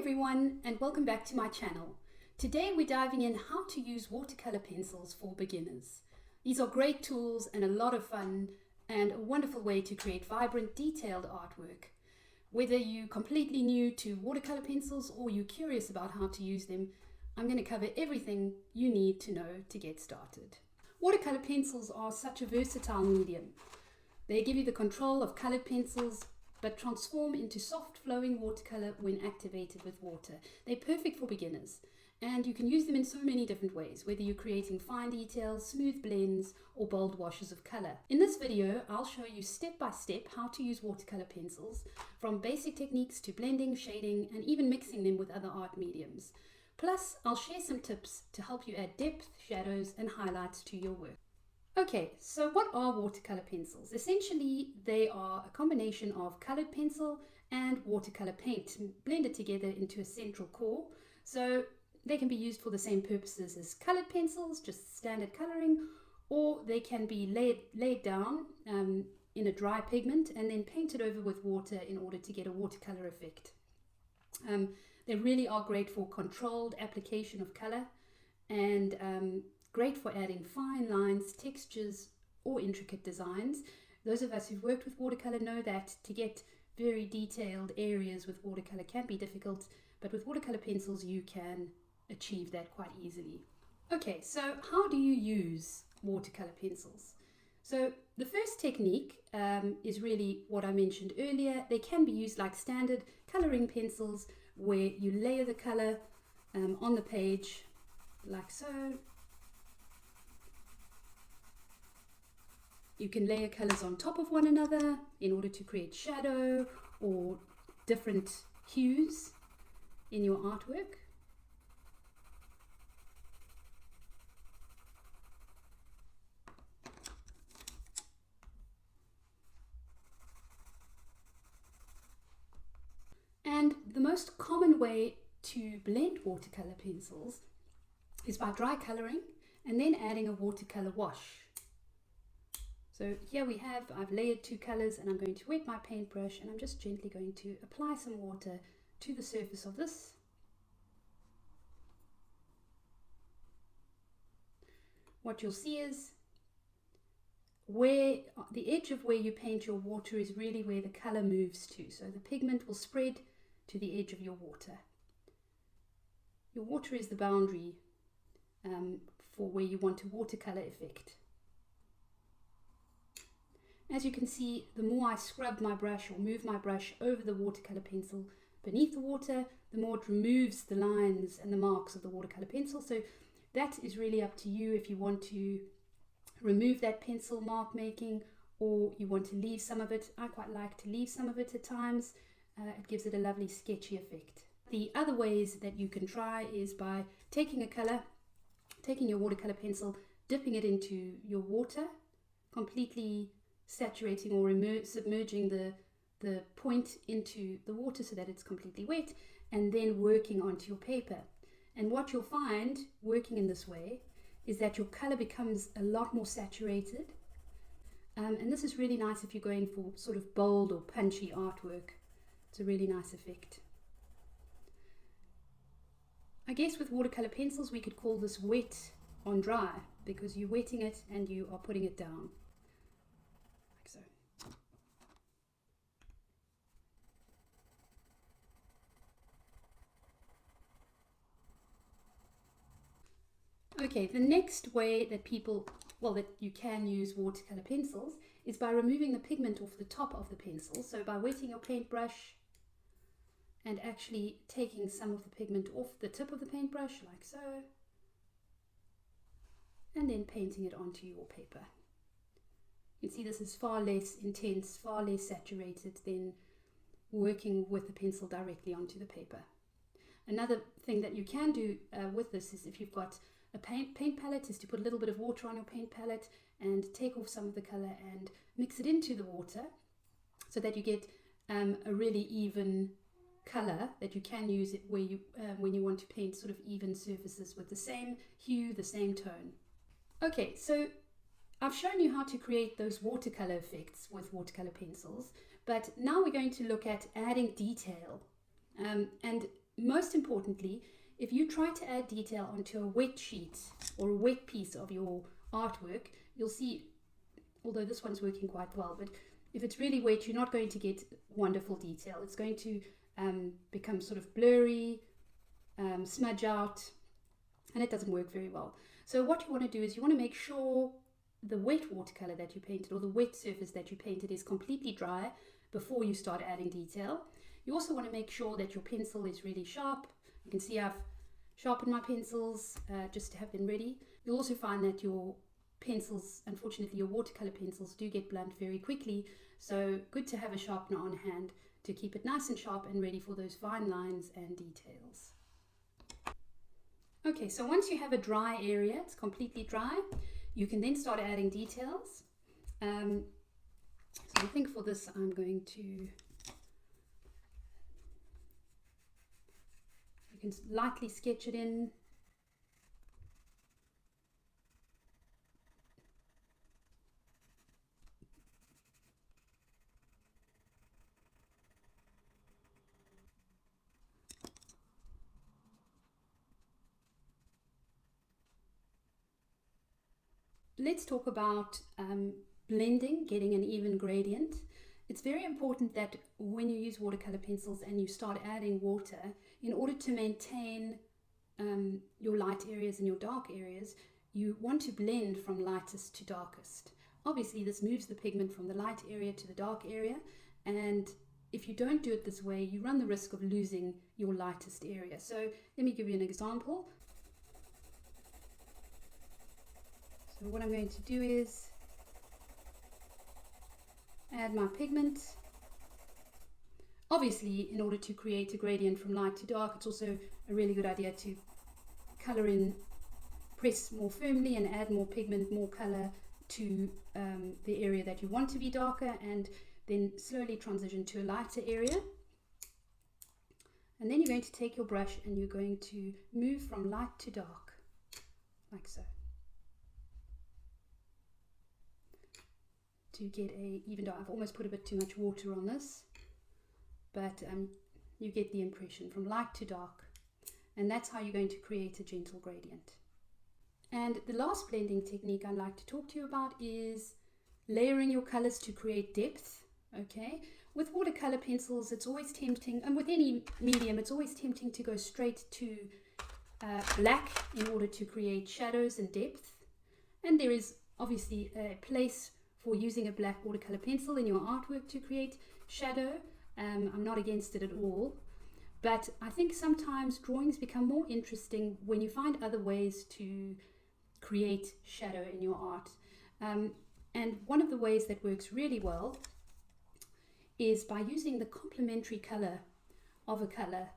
everyone, and welcome back to my channel. Today we're diving in how to use watercolor pencils for beginners. These are great tools and a lot of fun and a wonderful way to create vibrant, detailed artwork. Whether you're completely new to watercolor pencils or you're curious about how to use them, I'm going to cover everything you need to know to get started. Watercolor pencils are such a versatile medium. They give you the control of colored pencils, but transform into soft flowing watercolor when activated with water. They're perfect for beginners, and you can use them in so many different ways, whether you're creating fine details, smooth blends, or bold washes of color. In this video, I'll show you step by step how to use watercolor pencils, from basic techniques to blending, shading, and even mixing them with other art mediums. Plus, I'll share some tips to help you add depth, shadows, and highlights to your work. Okay, so what are watercolor pencils? Essentially, they are a combination of colored pencil and watercolor paint blended together into a central core. So they can be used for the same purposes as colored pencils, just standard coloring, or they can be laid down in a dry pigment and then painted over with water in order to get a watercolor effect. They really are great for controlled application of color and great for adding fine lines, textures, or intricate designs. Those of us who've worked with watercolor know that to get very detailed areas with watercolor can be difficult, but with watercolor pencils you can achieve that quite easily. Okay, so how do you use watercolor pencils? So the first technique is really what I mentioned earlier. They can be used like standard coloring pencils, where you layer the color on the page like so. You can layer colors on top of one another in order to create shadow or different hues in your artwork. And the most common way to blend watercolor pencils is by dry coloring and then adding a watercolor wash. So here I've layered two colors, and I'm going to wet my paintbrush, and I'm just gently going to apply some water to the surface of this. What you'll see is where the edge of where you paint your water is really where the color moves to. So the pigment will spread to the edge of your water. Your water is the boundary for where you want a watercolor effect. As you can see, the more I scrub my brush or move my brush over the watercolor pencil beneath the water, the more it removes the lines and the marks of the watercolor pencil. So that is really up to you if you want to remove that pencil mark making or you want to leave some of it. I quite like to leave some of it at times. It gives it a lovely sketchy effect. The other ways that you can try is by taking a color, taking your watercolor pencil, dipping it into your water, completely saturating or submerging the point into the water so that it's completely wet, and then working onto your paper. And what you'll find working in this way is that your color becomes a lot more saturated, and this is really nice if you're going for sort of bold or punchy artwork. It's a really nice effect. I guess with watercolor pencils we could call this wet on dry, because you're wetting it and you are putting it down. So. Okay, the next way that that you can use watercolor pencils is by removing the pigment off the top of the pencil. So by wetting your paintbrush and actually taking some of the pigment off the tip of the paintbrush like so, and then painting it onto your paper. You can see this is far less intense, far less saturated than working with the pencil directly onto the paper. Another thing that you can do with this is, if you've got a paint palette, is to put a little bit of water on your paint palette and take off some of the color and mix it into the water so that you get a really even color that you can use it where you when you want to paint sort of even surfaces with the same hue, the same tone. Okay, so I've shown you how to create those watercolor effects with watercolor pencils, but now we're going to look at adding detail. And most importantly, if you try to add detail onto a wet sheet or a wet piece of your artwork, you'll see, although this one's working quite well, but if it's really wet, you're not going to get wonderful detail. It's going to become sort of blurry, smudge out, and it doesn't work very well. So what you want to do is you want to make sure the wet watercolor that you painted, or the wet surface that you painted, is completely dry before you start adding detail. You also want to make sure that your pencil is really sharp. You can see I've sharpened my pencils just to have them ready. You'll also find that your pencils, unfortunately your watercolor pencils, do get blunt very quickly, so good to have a sharpener on hand to keep it nice and sharp and ready for those fine lines and details. Okay, so once you have a dry area, it's completely dry, you can then start adding details. So I think for this I'm going to, you can lightly sketch it in. Let's talk about blending, getting an even gradient. It's very important that when you use watercolor pencils and you start adding water, in order to maintain your light areas and your dark areas, you want to blend from lightest to darkest. Obviously this moves the pigment from the light area to the dark area, and if you don't do it this way, you run the risk of losing your lightest area. So let me give you an example. So what I'm going to do is add my pigment. Obviously, in order to create a gradient from light to dark, it's also a really good idea to color in, press more firmly and add more pigment, more color to the area that you want to be darker, and then slowly transition to a lighter area. And then you're going to take your brush and you're going to move from light to dark, like so, to get a, even though I've almost put a bit too much water on this, but you get the impression from light to dark, and that's how you're going to create a gentle gradient. And the last blending technique I'd like to talk to you about is layering your colors to create depth. Okay, with watercolor pencils it's always tempting, and with any medium it's always tempting to go straight to black in order to create shadows and depth, and there is obviously a place for using a black watercolor pencil in your artwork to create shadow. I'm not against it at all, but I think sometimes drawings become more interesting when you find other ways to create shadow in your art. And one of the ways that works really well is by using the complementary color of a color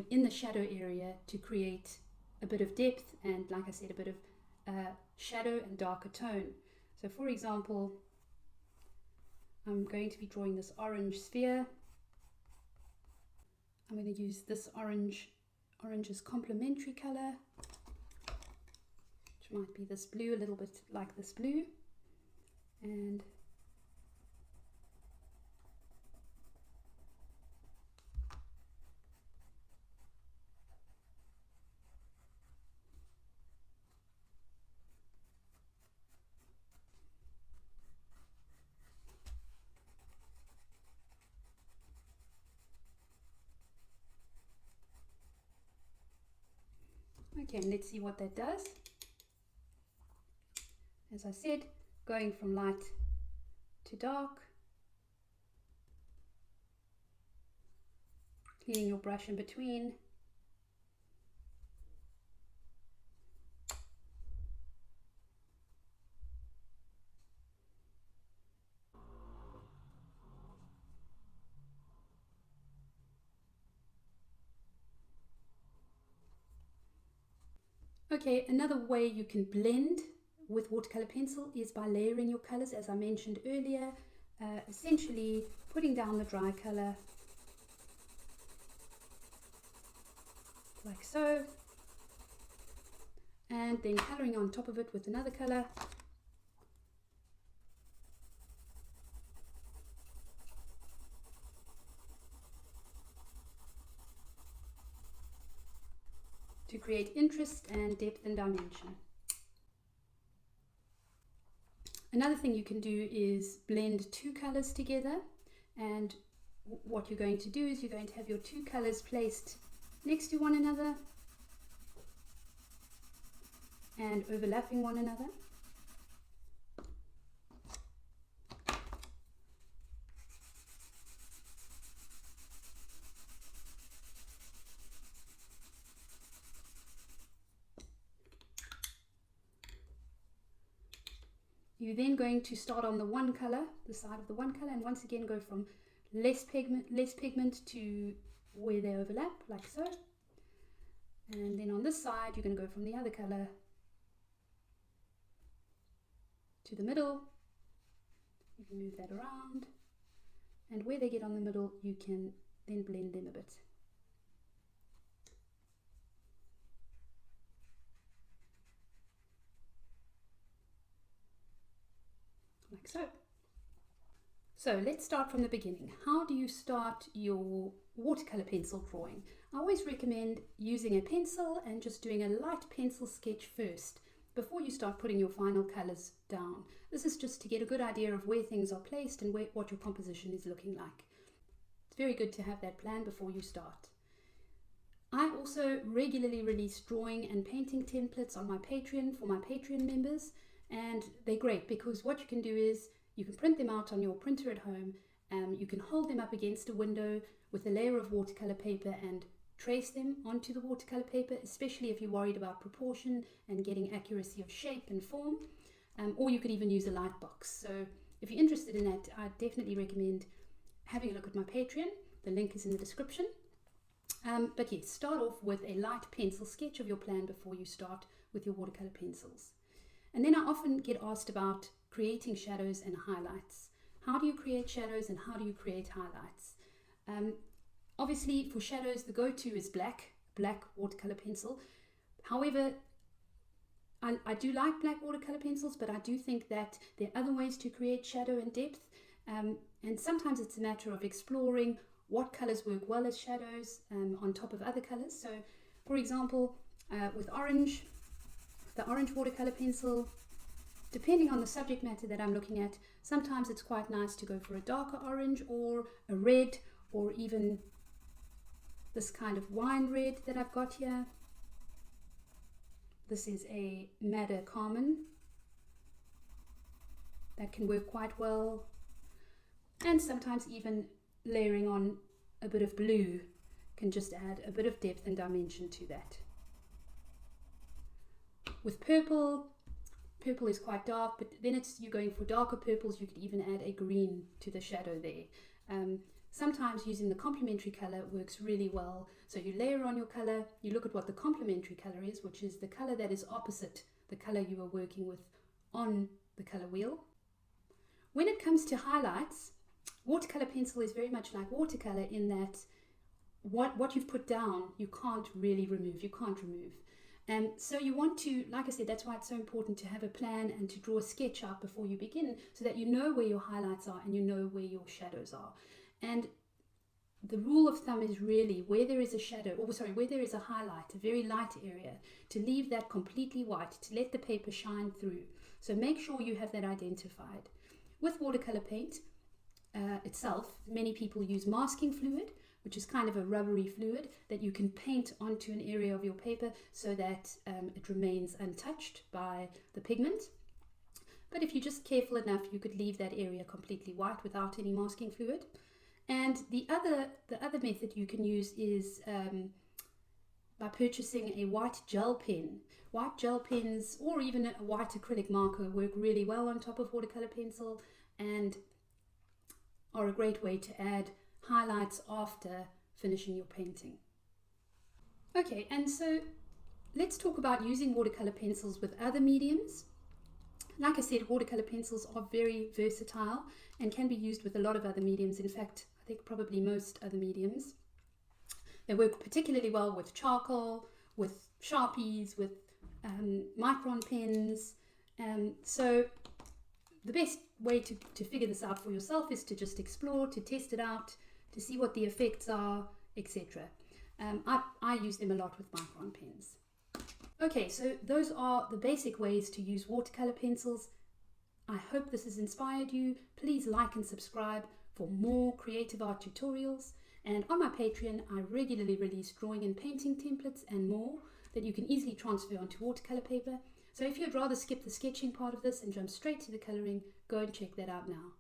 in the shadow area to create a bit of depth and, like I said, a bit of shadow and darker tone. So for example, I'm going to be drawing this orange sphere. I'm going to use this orange's complementary color, which might be this blue, a little bit like this blue, and okay, and let's see what that does. As I said, going from light to dark, cleaning your brush in between. Okay, another way you can blend with watercolor pencil is by layering your colors, as I mentioned earlier, essentially putting down the dry color like so, and then coloring on top of it with another color. to create interest and depth and dimension. Another thing you can do is blend two colors together, and what you're going to do is you're going to have your two colors placed next to one another and overlapping one another. You're then going to start on the one color, the side of the one color, and once again go from less pigment to where they overlap, like so. And then on this side, you're going to go from the other color to the middle. You can move that around, and where they get on the middle, you can then blend them a bit. Like so. So let's start from the beginning. How do you start your watercolor pencil drawing? I always recommend using a pencil and just doing a light pencil sketch first before you start putting your final colors down. This is just to get a good idea of where things are placed and what your composition is looking like. It's very good to have that plan before you start. I also regularly release drawing and painting templates on my Patreon for my Patreon members. And they're great because what you can do is you can print them out on your printer at home. You can hold them up against a window with a layer of watercolor paper and trace them onto the watercolor paper, especially if you're worried about proportion and getting accuracy of shape and form. Or you could even use a light box. So if you're interested in that, I definitely recommend having a look at my Patreon. The link is in the description. But yes, start off with a light pencil sketch of your plan before you start with your watercolor pencils. And then I often get asked about creating shadows and highlights. How do you create shadows and how do you create highlights? Obviously for shadows the go-to is black watercolor pencil. However, I do like black watercolor pencils, but I do think that there are other ways to create shadow and depth. And sometimes it's a matter of exploring what colors work well as shadows on top of other colors. So for example, with orange, the orange watercolor pencil, depending on the subject matter that I'm looking at, sometimes it's quite nice to go for a darker orange or a red, or even this kind of wine red that I've got here. This is a madder carmine that can work quite well, and sometimes even layering on a bit of blue can just add a bit of depth and dimension to that. With purple is quite dark, but then you're going for darker purples. You could even add a green to the shadow there. Sometimes using the complementary color works really well. So you layer on your color, you look at what the complementary color is, which is the color that is opposite the color you are working with on the color wheel. When it comes to highlights, watercolor pencil is very much like watercolor in that what you've put down, you can't really remove, so you want to, like I said, that's why it's so important to have a plan and to draw a sketch out before you begin, so that you know where your highlights are and you know where your shadows are. And the rule of thumb is really where there is a shadow, where there is a highlight, a very light area, to leave that completely white, to let the paper shine through. So make sure you have that identified. With watercolor paint itself, many people use masking fluid, which is kind of a rubbery fluid that you can paint onto an area of your paper so that it remains untouched by the pigment. But if you're just careful enough, you could leave that area completely white without any masking fluid. And the other method you can use is by purchasing a white gel pen. White gel pens or even a white acrylic marker work really well on top of watercolor pencil and are a great way to add highlights after finishing your painting. Okay, and so let's talk about using watercolor pencils with other mediums. Like I said, watercolor pencils are very versatile and can be used with a lot of other mediums. In fact, I think probably most other mediums. They work particularly well with charcoal, with Sharpies, with micron pens. So the best way to figure this out for yourself is to just explore, to test it out, to see what the effects are, etc. I use them a lot with micron pens. Okay, so those are the basic ways to use watercolor pencils. I hope this has inspired you. Please like and subscribe for more creative art tutorials. And on my Patreon, I regularly release drawing and painting templates and more that you can easily transfer onto watercolor paper. So if you'd rather skip the sketching part of this and jump straight to the coloring, go and check that out now.